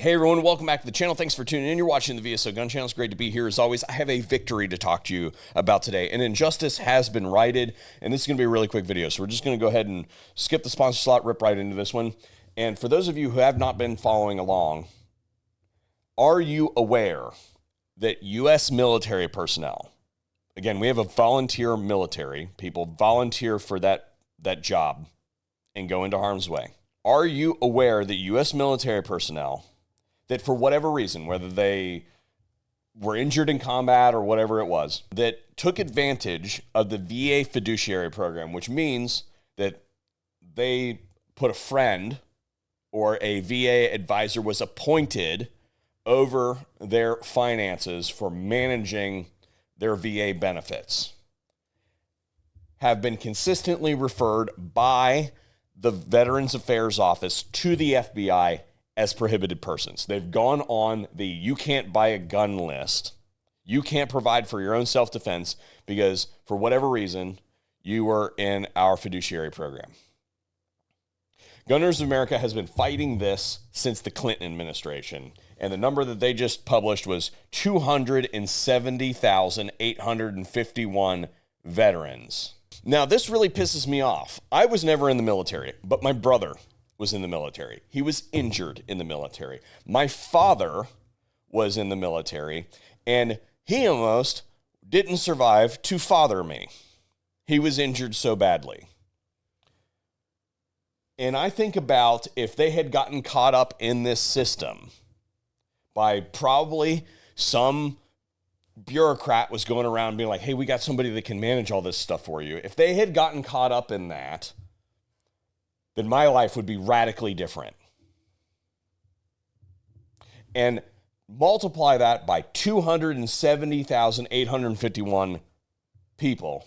Hey everyone, welcome back to the channel. Thanks for tuning in. You're watching the VSO Gun Channel. It's great to be here as always. I have a victory to talk to you about today. An injustice has been righted, and this is going to be a really quick video. So we're just going to go ahead and skip the sponsor slot, rip right into this one. And for those of you who have not been following along, are you aware that U.S. military personnel, again, we have a volunteer military, people volunteer for that job and go into harm's way. Are you aware that U.S. military personnel that for whatever reason, whether they were injured in combat or whatever it was, that took advantage of the VA Fiduciary program, which means that they put a friend or a VA advisor was appointed over their finances for managing their VA benefits, have been consistently referred by the Veterans Affairs Office to the FBI as prohibited persons. They've gone on the you can't buy a gun list. You can't provide for your own self-defense because for whatever reason, you were in our fiduciary program. Gunners of America has been fighting this since the Clinton administration, and the number that they just published was 270,851 veterans. Now, this really pisses me off. I was never in the military, but my brother was in the military. He was injured in the military. My father was in the military, and he almost didn't survive to father me. He was injured so badly. And I think about if they had gotten caught up in this system by probably some bureaucrat was going around being like, hey, we got somebody that can manage all this stuff for you. If they had gotten caught up in that, then my life would be radically different. And multiply that by 270,851 people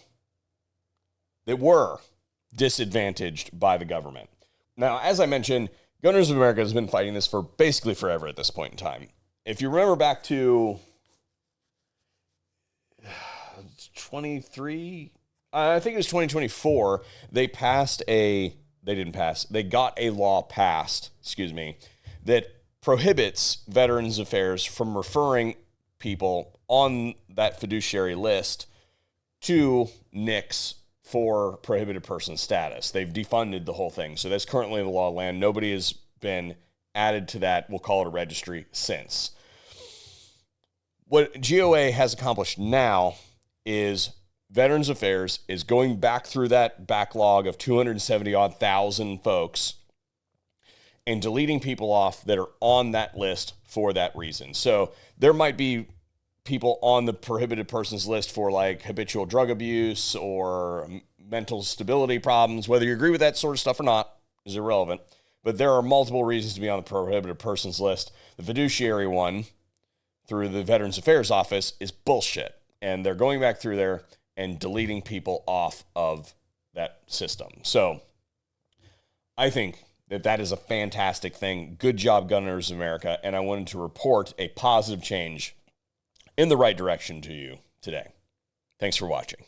that were disadvantaged by the government. Now, as I mentioned, Gunners of America has been fighting this for basically forever at this point in time. If you remember back to 23, I think it was 2024, they got a law passed, that prohibits Veterans Affairs from referring people on that fiduciary list to NICS for prohibited person status. They've defunded the whole thing. So that's currently the law of land. Nobody has been added to that, we'll call it a registry, since. What GOA has accomplished now is Veterans Affairs is going back through that backlog of 270,000 folks and deleting people off that are on that list for that reason. So there might be people on the prohibited persons list for like habitual drug abuse or mental stability problems. Whether you agree with that sort of stuff or not is irrelevant. But there are multiple reasons to be on the prohibited persons list. The fiduciary one through the Veterans Affairs Office is bullshit. And they're going back through there and deleting people off of that system. So I think that is a fantastic thing. Good job, Gunners of America. And I wanted to report a positive change in the right direction to you today. Thanks for watching.